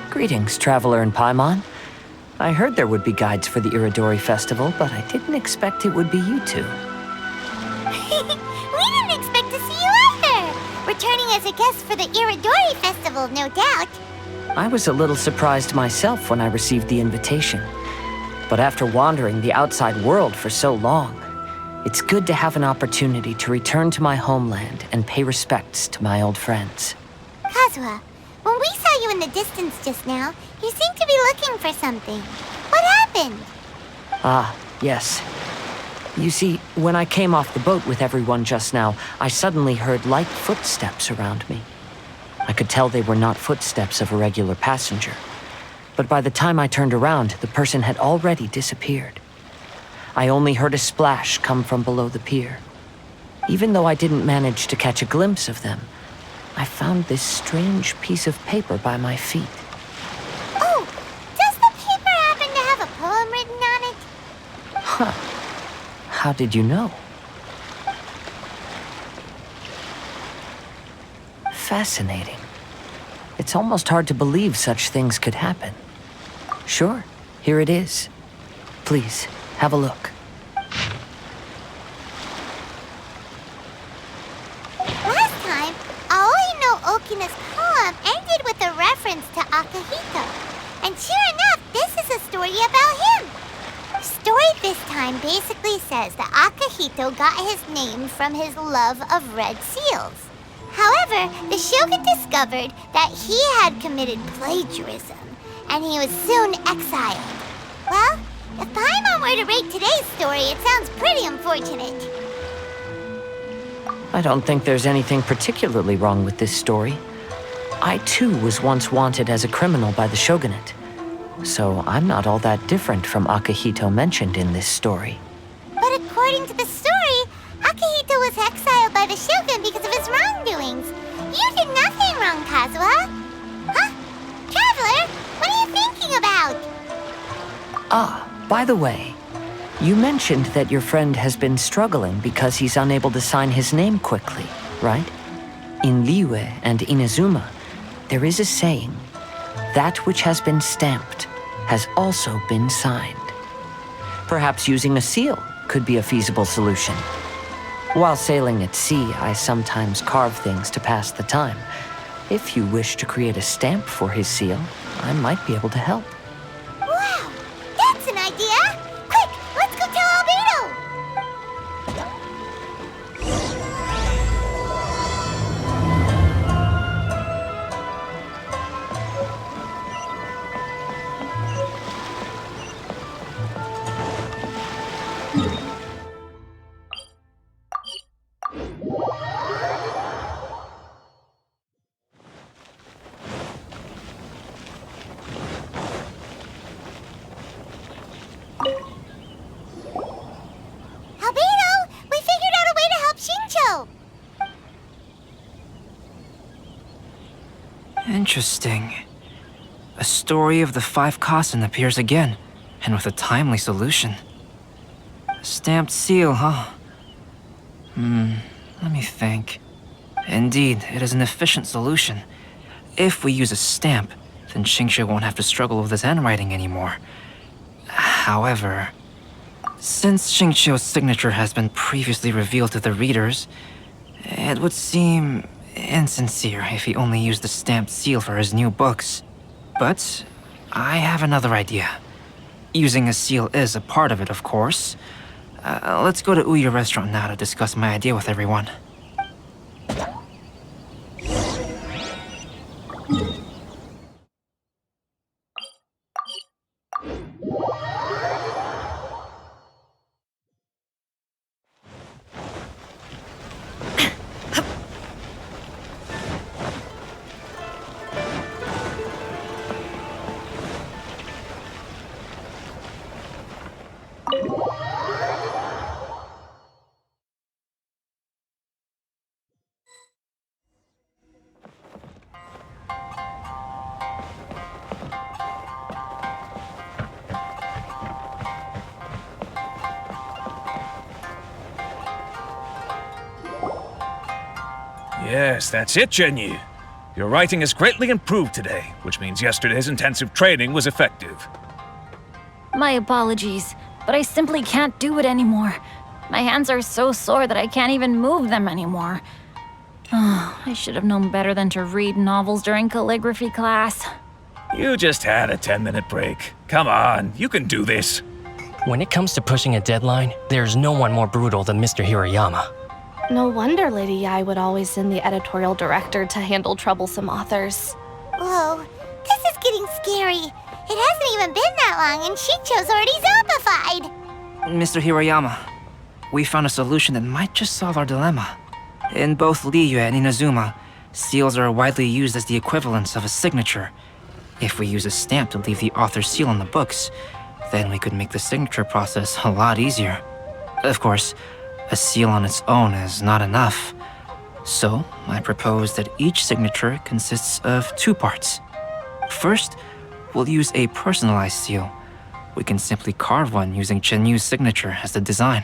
Greetings, Traveler in Paimon. I heard there would be guides for the Iridori Festival, but I didn't expect it would be you two. We didn't expect to see you either! Returning as a guest for the Iridori Festival, no doubt. I was a little surprised myself when I received the invitation. But after wandering the outside world for so long, it's good to have an opportunity to return to my homeland and pay respects to my old friends. Kazuha, when we saw you in the distance just now, you seemed to be looking for something. What happened? Ah, yes. You see, when I came off the boat with everyone just now, I suddenly heard light footsteps around me. I could tell they were not footsteps of a regular passenger. But by the time I turned around, the person had already disappeared. I only heard a splash come from below the pier. Even though I didn't manage to catch a glimpse of them, I found this strange piece of paper by my feet. Oh, does the paper happen to have a poem written on it? Huh. How did you know? Fascinating. It's almost hard to believe such things could happen. Sure, here it is. Please, have a look. Last time, Aoi no Okina's poem ended with a reference to Akihito. And sure enough, this is a story about him. The story this time basically says that Akihito got his name from his love of red seals. However, the shogun discovered that he had committed plagiarism, and he was soon exiled. Well, if Paimon were to rate today's story, it sounds pretty unfortunate. I don't think there's anything particularly wrong with this story. I too was once wanted as a criminal by the shogunate. So I'm not all that different from Akihito mentioned in this story. But according to the story, Akihito was exiled by the shogun because of his wrongdoings. You did nothing wrong, Kazuha. Huh? Traveler, what are you thinking about? Ah, by the way, you mentioned that your friend has been struggling because he's unable to sign his name quickly, right? In Liyue and Inazuma, there is a saying, that which has been stamped has also been signed. Perhaps using a seal could be a feasible solution. While sailing at sea, I sometimes carve things to pass the time. If you wish to create a stamp for his seal, I might be able to help. Wow, that's an idea! Quick, let's go tell Albedo! Albedo, we figured out a way to help Shincho! Interesting. A story of the 5 Kasen appears again, and with a timely solution. A stamped seal, huh? Let me think. Indeed, it is an efficient solution. If we use a stamp, then Xingqiu won't have to struggle with his handwriting anymore. However, since Xingqiu's signature has been previously revealed to the readers, it would seem insincere if he only used the stamped seal for his new books. But I have another idea. Using a seal is a part of it, of course. Let's go to Ouya restaurant now to discuss my idea with everyone. Yes, that's it, Genyu. Your writing has greatly improved today, which means yesterday's intensive training was effective. My apologies, but I simply can't do it anymore. My hands are so sore that I can't even move them anymore. Oh, I should have known better than to read novels during calligraphy class. You just had a 10-minute break. Come on, you can do this. When it comes to pushing a deadline, there's no one more brutal than Mr. Hirayama. No wonder Lady Yai would always send the editorial director to handle troublesome authors. Whoa, this is getting scary. It hasn't even been that long and Shincho's already zombified. Mr. Hirayama, we found a solution that might just solve our dilemma. In both Liyue and Inazuma, seals are widely used as the equivalents of a signature. If we use a stamp to leave the author's seal on the books, then we could make the signature process a lot easier. Of course, a seal on its own is not enough. So, I propose that each signature consists of 2 parts. First, we'll use a personalized seal. We can simply carve one using Chenyu's signature as the design.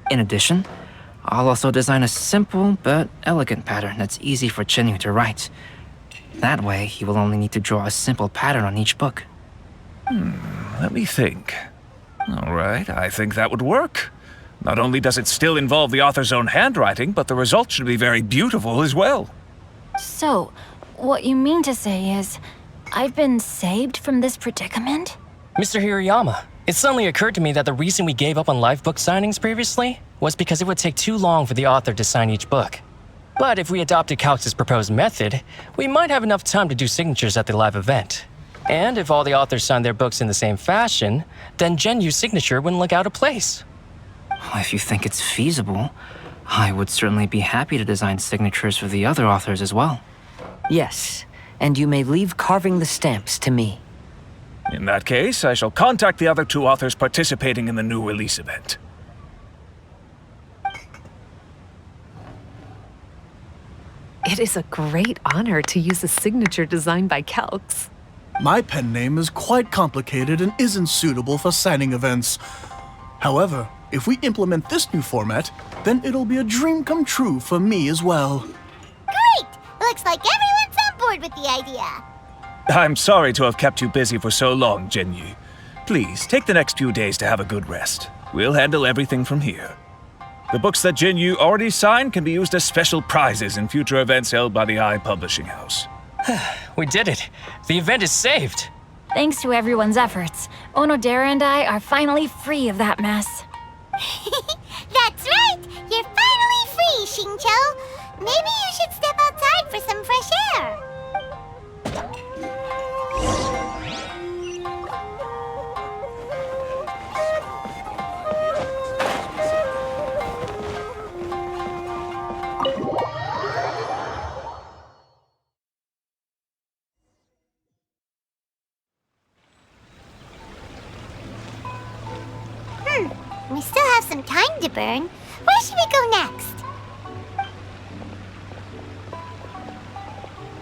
In addition, I'll also design a simple but elegant pattern that's easy for Chenyu to write. That way, he will only need to draw a simple pattern on each book. Let me think. All right, I think that would work. Not only does it still involve the author's own handwriting, but the result should be very beautiful as well. So, what you mean to say is, I've been saved from this predicament? Mr. Hirayama, it suddenly occurred to me that the reason we gave up on live book signings previously was because it would take too long for the author to sign each book. But if we adopted Calx's proposed method, we might have enough time to do signatures at the live event. And if all the authors signed their books in the same fashion, then Genyu's signature wouldn't look out of place. If you think it's feasible, I would certainly be happy to design signatures for the other authors as well. Yes, and you may leave carving the stamps to me. In that case, I shall contact the other 2 authors participating in the new release event. It is a great honor to use a signature designed by Calx. My pen name is quite complicated and isn't suitable for signing events. However, if we implement this new format, then it'll be a dream come true for me as well. Great! Looks like everyone's on board with the idea. I'm sorry to have kept you busy for so long, Genyu. Please, take the next few days to have a good rest. We'll handle everything from here. The books that Genyu already signed can be used as special prizes in future events held by the Eye Publishing House. We did it! The event is saved! Thanks to everyone's efforts, Onodera and I are finally free of that mess. That's right! You're finally free, Shincho! Maybe you should step outside for some fresh air. We still have some time to burn. Where should we go next?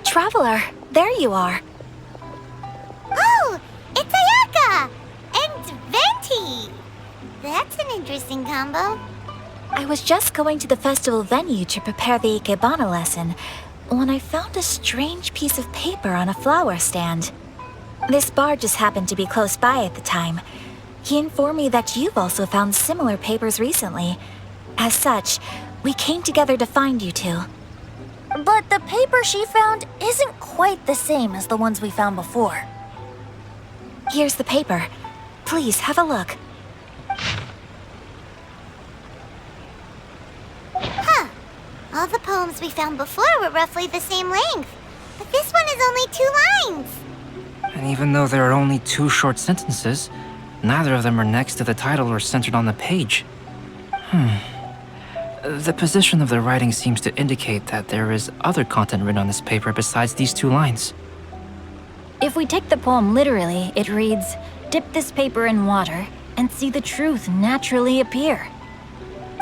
Traveler, there you are. Oh, it's Ayaka! And Venti! That's an interesting combo. I was just going to the festival venue to prepare the Ikebana lesson when I found a strange piece of paper on a flower stand. This bard just happened to be close by at the time. He informed me that you've also found similar papers recently. As such, we came together to find you two. But the paper she found isn't quite the same as the ones we found before. Here's the paper. Please, have a look. Huh. All the poems we found before were roughly the same length. But this one is only 2 lines. And even though there are only 2 short sentences, neither of them are next to the title or centered on the page. The position of the writing seems to indicate that there is other content written on this paper besides these 2 lines. If we take the poem literally, it reads, "Dip this paper in water and see the truth naturally appear."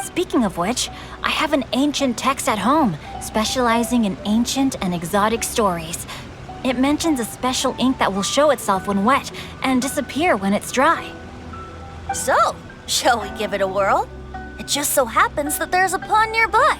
Speaking of which, I have an ancient text at home, specializing in ancient and exotic stories. It mentions a special ink that will show itself when wet and disappear when it's dry. So, shall we give it a whirl? It just so happens that there's a pond nearby.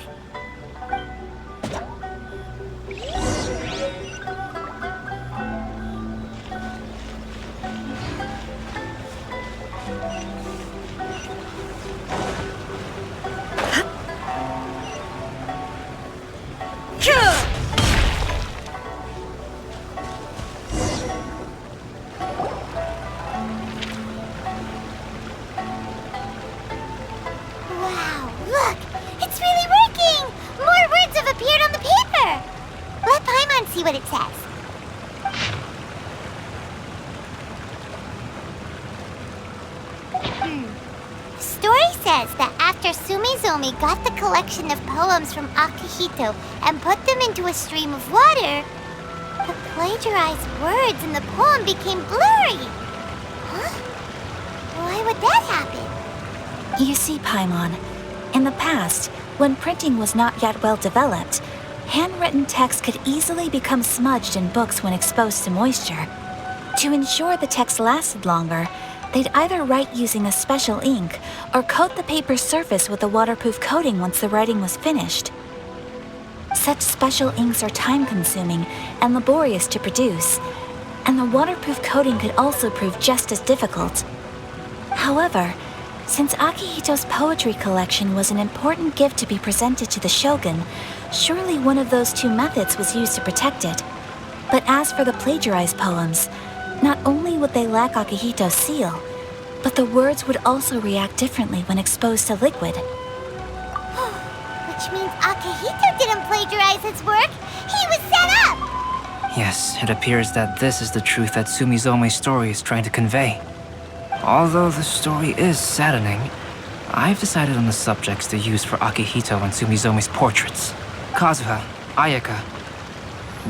Wow, look! It's really working! More words have appeared on the paper! Let Paimon see what it says. Story says that after Sumizomi got the collection of poems from Akihito and put them into a stream of water, the plagiarized words in the poem became blurry. Huh? Why would that happen? You see, Paimon, in the past, when printing was not yet well developed, handwritten text could easily become smudged in books when exposed to moisture. To ensure the text lasted longer, they'd either write using a special ink or coat the paper's surface with a waterproof coating once the writing was finished. Such special inks are time-consuming and laborious to produce, and the waterproof coating could also prove just as difficult. However, since Akihito's poetry collection was an important gift to be presented to the shogun, surely one of those 2 methods was used to protect it. But as for the plagiarized poems, not only would they lack Akihito's seal, but the words would also react differently when exposed to liquid. Which means Akihito didn't plagiarize his work. He was set up! Yes, it appears that this is the truth that Sumizome's story is trying to convey. Although the story is saddening, I've decided on the subjects to use for Akihito and Sumizome's portraits. Kazuha, Ayaka,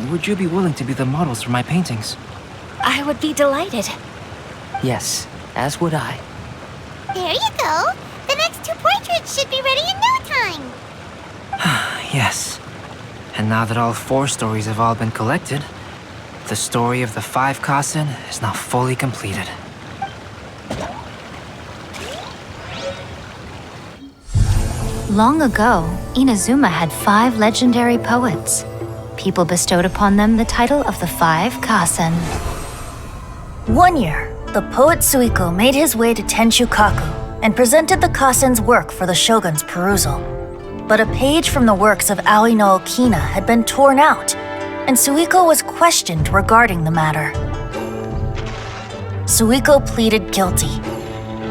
would you be willing to be the models for my paintings? I would be delighted. Yes, as would I. There you go. The next 2 portraits should be ready in no time. Yes. And now that all 4 stories have all been collected, the story of the 5 Kasen is now fully completed. Long ago, Inazuma had 5 legendary poets. People bestowed upon them the title of the 5 Kasen. One year, the poet Suiko made his way to Tenshukaku and presented the Kasen's work for the shogun's perusal. But a page from the works of Aoi no Okina had been torn out, and Suiko was questioned regarding the matter. Suiko pleaded guilty.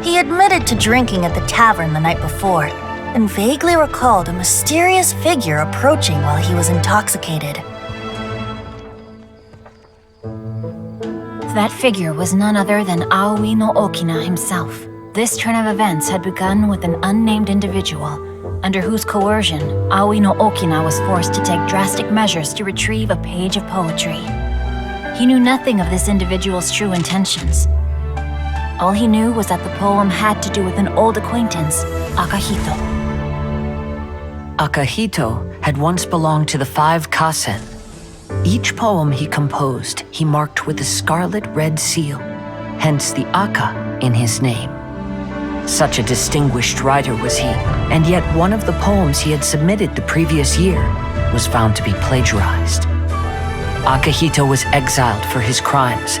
He admitted to drinking at the tavern the night before, and vaguely recalled a mysterious figure approaching while he was intoxicated. That figure was none other than Aoi no Okina himself. This turn of events had begun with an unnamed individual, under whose coercion, Aoi no Okina was forced to take drastic measures to retrieve a page of poetry. He knew nothing of this individual's true intentions. All he knew was that the poem had to do with an old acquaintance, Akihito. Akihito had once belonged to the 5 Kasen. Each poem he composed, he marked with a scarlet red seal, hence the Aka in his name. Such a distinguished writer was he, and yet one of the poems he had submitted the previous year was found to be plagiarized. Akihito was exiled for his crimes,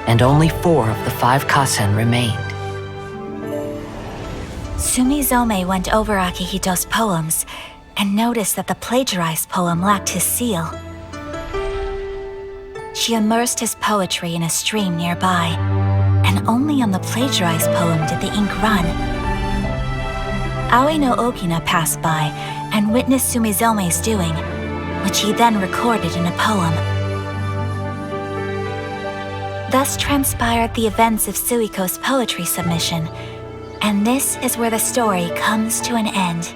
and only 4 of the 5 Kasen remained. Sumizome went over Akihito's poems and noticed that the plagiarized poem lacked his seal. She immersed his poetry in a stream nearby and only on the plagiarized poem did the ink run. Aoi no Okina passed by and witnessed Sumizome's doing, which he then recorded in a poem. Thus transpired the events of Suiko's poetry submission, and this is where the story comes to an end.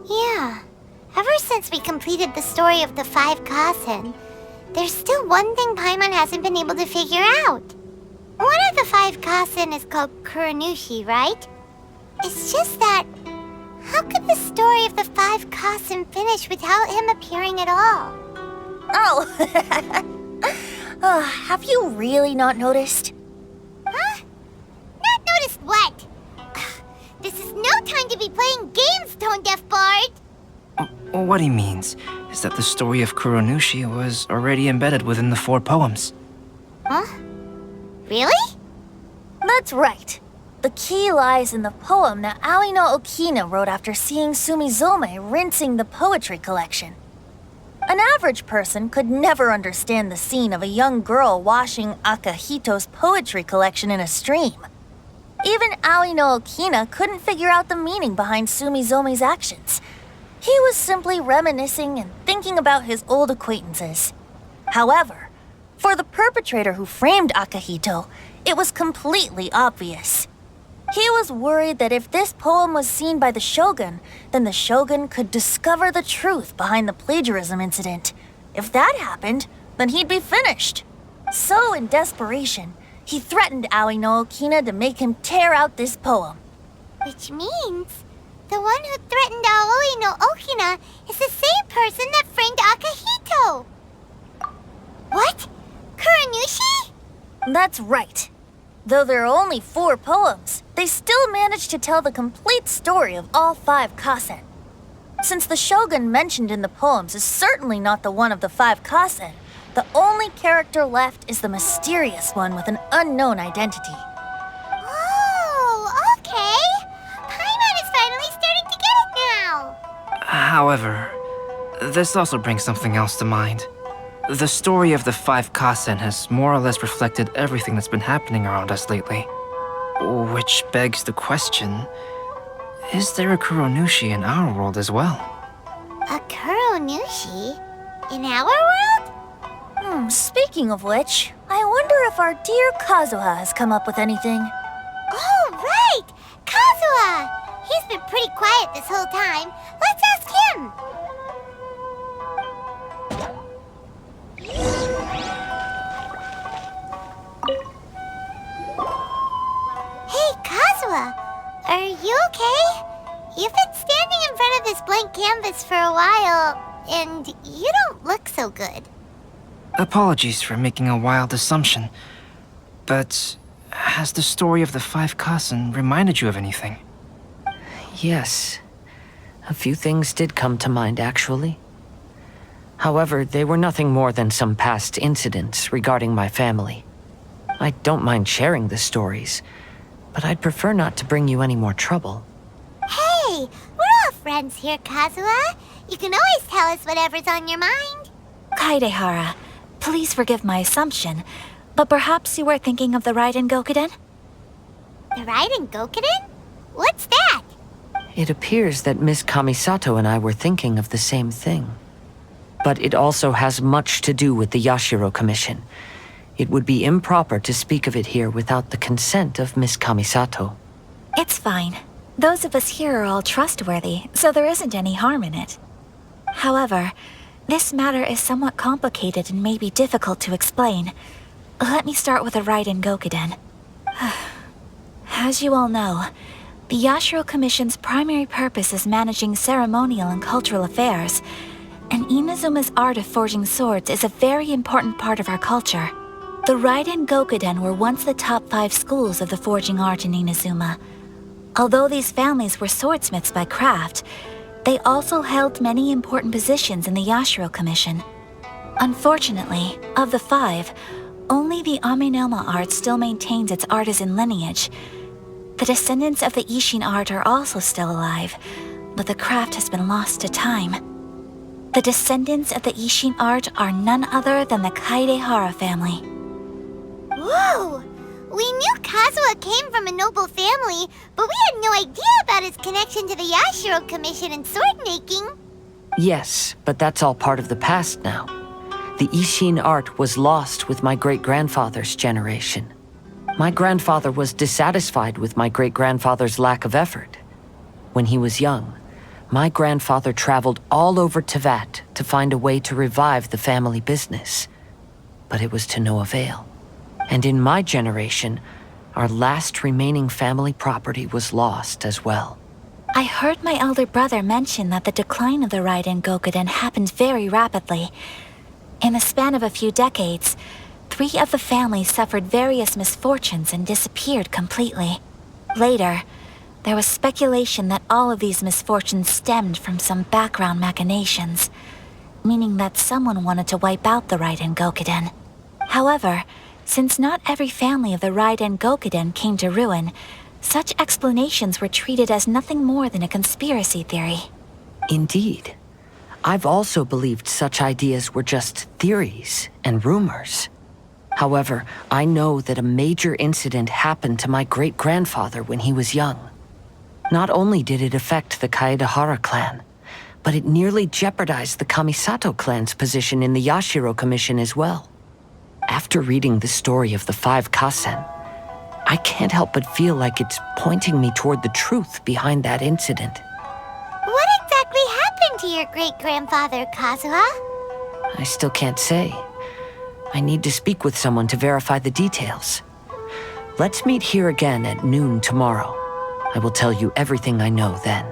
Yeah. Ever since we completed the story of the 5 Kasen, there's still one thing Paimon hasn't been able to figure out. One of the 5 Kasen is called Kuranushi, right? It's just that, how could the story of the 5 Kasen finish without him appearing at all? Oh, have you really not noticed? Huh? Not noticed what? This is no time to be playing games, Tone Deaf Bard! What he means is that the story of Kuranushi was already embedded within the 4 poems. Huh? Really? That's right. The key lies in the poem that Aoi no Okina wrote after seeing Sumizome rinsing the poetry collection. An average person could never understand the scene of a young girl washing Akahito's poetry collection in a stream. Even Aoi no Okina couldn't figure out the meaning behind Sumizome's actions. He was simply reminiscing and thinking about his old acquaintances. However, for the perpetrator who framed Akahito, it was completely obvious. He was worried that if this poem was seen by the Shogun, then the Shogun could discover the truth behind the plagiarism incident. If that happened, then he'd be finished. So, in desperation, he threatened Aoi no Okina to make him tear out this poem. Which means the one who threatened Aoi no Okina is the same person that framed Akahito! What? Kuranushi? That's right. Though there are only 4 poems, they still managed to tell the complete story of all 5 Kasen. Since the Shogun mentioned in the poems is certainly not the one of the 5 Kasen, the only character left is the mysterious one with an unknown identity. Oh, okay! Paimon is finally starting to get it now! However, this also brings something else to mind. The story of the 5 Kasen has more or less reflected everything that's been happening around us lately. Which begs the question, is there a Kuranushi in our world as well? A Kuranushi? In our world? Speaking of which, I wonder if our dear Kazuha has come up with anything. Oh, right! Kazuha! He's been pretty quiet this whole time. Let's ask him! Hey, Kazuha! Are you okay? You've been standing in front of this blank canvas for a while, and you don't look so good. Apologies for making a wild assumption, but has the story of the 5 Kasen reminded you of anything? Yes. A few things did come to mind, actually. However, they were nothing more than some past incidents regarding my family. I don't mind sharing the stories, but I'd prefer not to bring you any more trouble. Hey, we're all friends here, Kazuha. You can always tell us whatever's on your mind. Kaidehara, please forgive my assumption, but perhaps you were thinking of the Raiden Gokuden? The Raiden Gokuden? What's that? It appears that Miss Kamisato and I were thinking of the same thing. But it also has much to do with the Yashiro Commission. It would be improper to speak of it here without the consent of Miss Kamisato. It's fine. Those of us here are all trustworthy, so there isn't any harm in it. However, this matter is somewhat complicated and may be difficult to explain. Let me start with the Raiden Gokuden. As you all know, the Yashiro Commission's primary purpose is managing ceremonial and cultural affairs, and Inazuma's art of forging swords is a very important part of our culture. The Raiden Gokuden were once the top 5 schools of the forging art in Inazuma. Although these families were swordsmiths by craft, they also held many important positions in the Yashiro Commission. Unfortunately, of the 5, only the Aminoma art still maintains its artisan lineage. The descendants of the Ishin art are also still alive, but the craft has been lost to time. The descendants of the Ishin art are none other than the Kaidehara family. Whoa! We knew Kazuha came from a noble family, but we had no idea about his connection to the Yashiro Commission and sword making. Yes, but that's all part of the past now. The Ishin art was lost with my great-grandfather's generation. My grandfather was dissatisfied with my great-grandfather's lack of effort. When he was young, my grandfather traveled all over Tevat to find a way to revive the family business. But it was to no avail. And in my generation, our last remaining family property was lost as well. I heard my elder brother mention that the decline of the Raiden Gokuden happened very rapidly. In the span of a few decades, 3 of the families suffered various misfortunes and disappeared completely. Later, there was speculation that all of these misfortunes stemmed from some background machinations, meaning that someone wanted to wipe out the Raiden Gokuden. However, since not every family of the Raiden Gokuden came to ruin, such explanations were treated as nothing more than a conspiracy theory. Indeed. I've also believed such ideas were just theories and rumors. However, I know that a major incident happened to my great-grandfather when he was young. Not only did it affect the Kaedehara clan, but it nearly jeopardized the Kamisato clan's position in the Yashiro Commission as well. After reading the story of the 5 Kasen, I can't help but feel like it's pointing me toward the truth behind that incident. What exactly happened to your great-grandfather, Kazuha? I still can't say. I need to speak with someone to verify the details. Let's meet here again at noon tomorrow. I will tell you everything I know then.